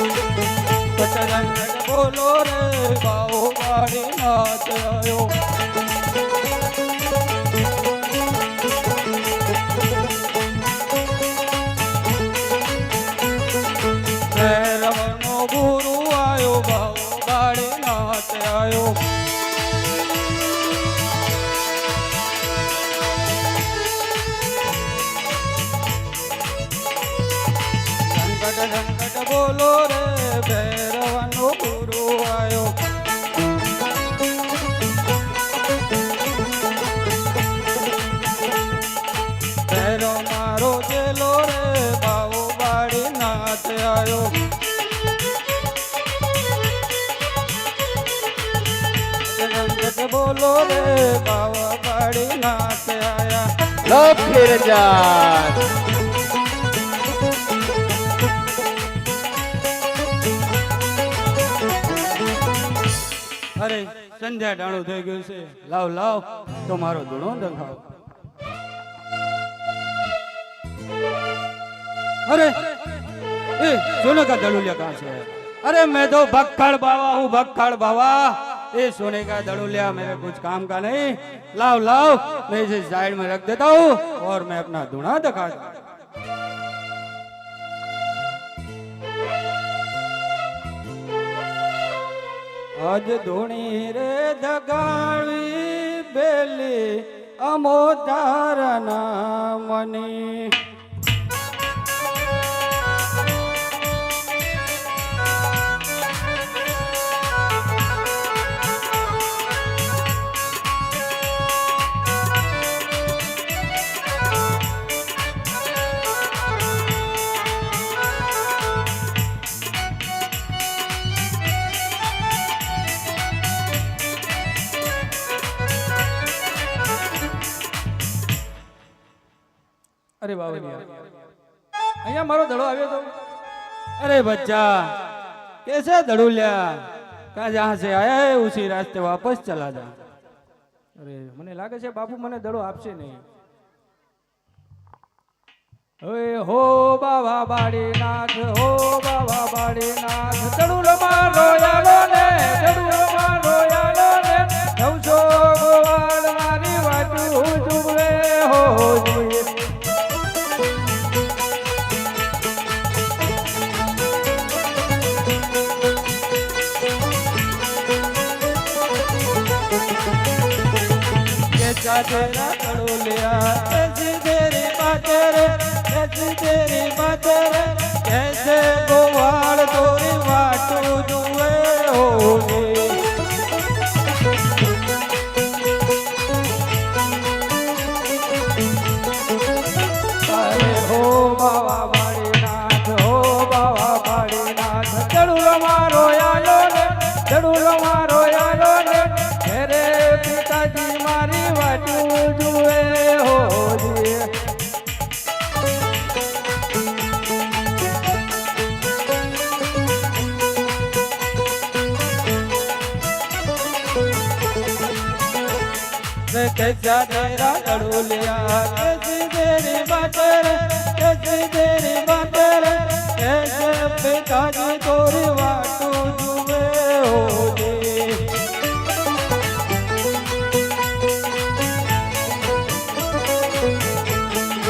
સચરંગ બોલો રે બાઓ વાળી નાચ આયો ભૈરવનો ગુરુ આયો બાઓ વાળી નાચ આયો સંકટ બોલો રે ભૈરવનો ગુરુ આયો ભૈરવ મારો ચેલો રે બાવો બાળી નાચ આયો સંકટ બોલો રે બાવા બાળી નાચ આયા લો ફિર જાન અરે સંધ્યા ટાણું થઈ ગયું છે લાવ લાવ તો મારો ધૂણો દખાવ अरे ए सोने का दड़ुलिया कहाँ से है अरे मैं तो भक्खड़ बाबा हूँ भक्खड़ बाबा ये सोने का दड़ुलिया मेरे कुछ काम का नहीं लाओ लाओ मैं इसे साइड में रख देता हूँ और मैं अपना धुना दिखा आज धुनी रे दगावी बेली अमोदारना मनी अरे बाबा अहिया मारो दड़ो आवे तो अरे बच्चा कैसे दड़ुलिया कहा जहाँ से आया है उसी रास्ते वापस चला जा अरे मने लागे छे बापू मने दड़ो आपसे नहीं ओए हो बाबा बाड़ी नाथ हो बाबा बाड़ी नाथ दड़ुल मारो यालो ने दड़ुल मारो यालो ने नवसो गोवाल मारी वाटू जुबे हो जी तेरा दड़ुलिया कैसी तेरी बातें कैसी तेरी बातें कैसे गोवाल तोरी वाटू जुए होगी अरे हो बाबा बाड़ी नाथ हो बाबा बाड़ी नाथ दड़ुल मारो यालो ने दड़ुल मारो यालो ने मेरे पिताजी मारी वाटू जुए हो जी कैसा तेरा दड़ुलिया कैसी तेरी बातें कैसी तेरी बातें कैसे पिताजी तोरी वाटू जुए हो जी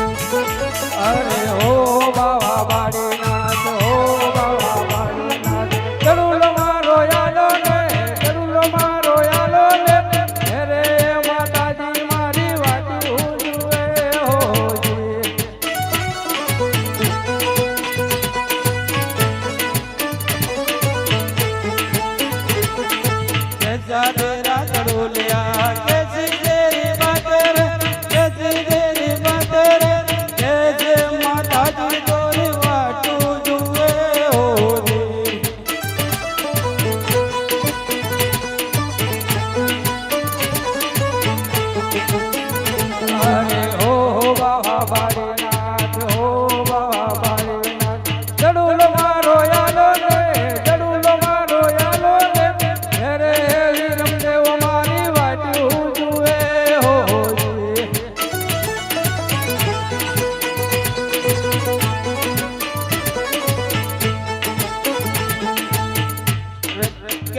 अरे हो बाबा बाड़ी नाथ हो बाबा बाड़ी नाथ दड़ुल मारो यालो ने दड़ुल मारो यालो ने मेरे माताजी मारी वाटी हुए हो जी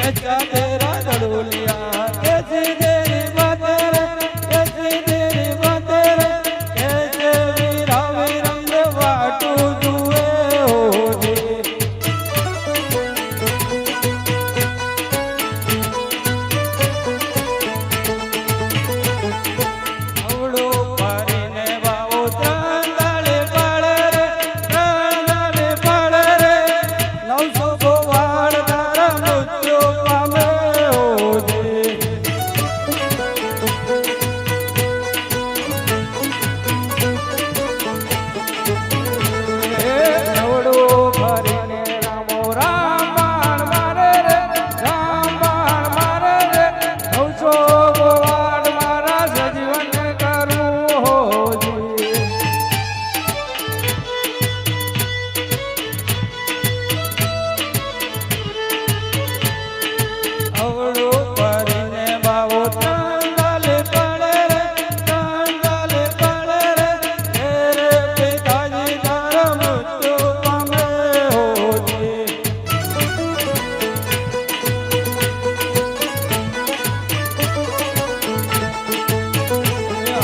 कच्चा तेरा दड़ुलिया कैसी तेरी बातें रे कैसी तेरी बातें रे कैसे वीरा विरंग वाटू जुए हो जी अवड़ो पारीने बाबू त्रण दाड़े पाड़े रे 900 गोवाड़ तारा मृत्यु पामे हो जी नवड़ो भरीने रामो राम बाण मारे रे राम बाण मारे रे 900 गोवाड़ मारा सजीवन करूं हो जी अवड़ो भरीने बाबू त्रण दाड़े पड़े रे तेरे पिताजी तारा मृत्यु पामे हो जी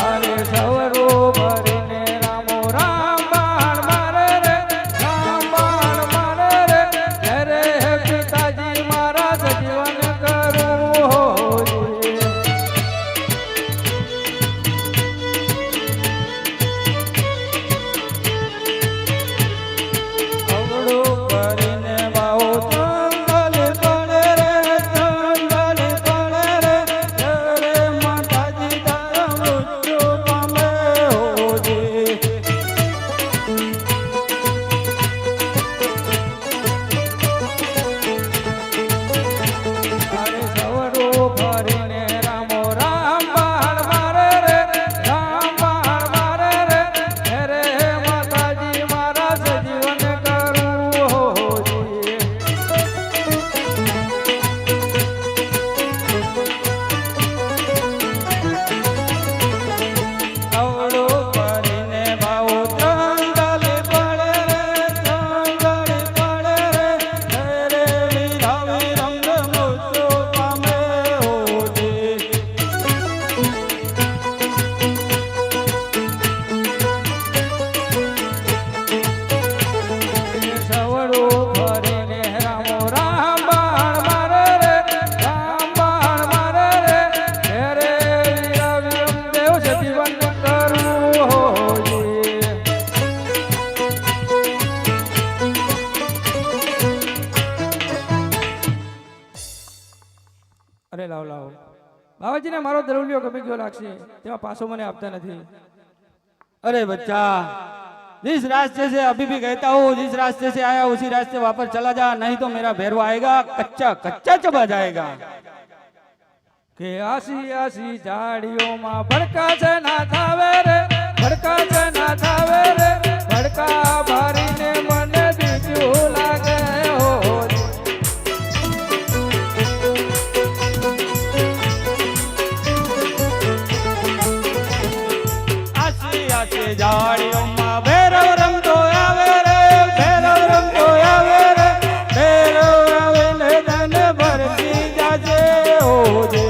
हरे सवरो भरीने रामो राम बाण मारे रे राम बाण मारे रे तेरे पिताजी मारा सजीवन करूं हो जी अवड़ो भरीने बाबू त्रण पड़े रे तेरे माताजी तारा मृत्यु पामे हो जी अरे सवरो भरीने रामो राम बाण मारे रे राम बाण मारे रे तेरे माताजी मारा सजीवन करूं हो जी अवड़ो भरीने बाबू त्रण पड़े रे तेरे वीरा विरंग मृत्यु पामे हो जी सवड़ो भरीने रामो राम बाण मारे रे राम बाण मारे रे तेरे वीरा विरंग देव सजीवन करूं हो जी અરે લાવ લાવ બાબાજીને મારો દરવલિયો ગમી ગયો લાગશે તેમાં પાછો મને આપતા નથી अरे बच्चा जिस रास्ते से अभी भी कहता हूँ जिस रास्ते से आया उसी रास्ते वापस चला जा नहीं तो मेरा भैरवा आएगा कच्चा कच्चा चबा जाएगा કે આસી આસી ઝાડીઓમાં ભડકા છે ના થાવે રે ભડકા છે ના થાવે રે ભડકા ભારીને મને બીજું લાગે હો आसी आसी झाड़ियों भैरव रमतो आवे रे भैरव रमतो आवे रे ભેરવ આવીને ધન ભરતી જાજે હો જે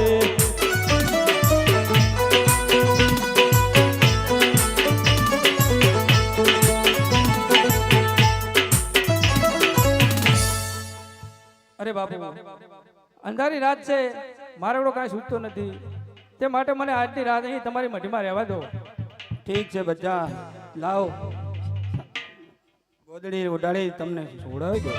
અરે બાપુ અંધારી રાત છે મારો કાંઈ સૂચતો નથી તે માટે મને આજની રાત અહીં તમારી મઢીમાં રહેવા દો ठीक है बच्चा लाओ गोदड़ी उडाड़ी तमने छोड़ावी दो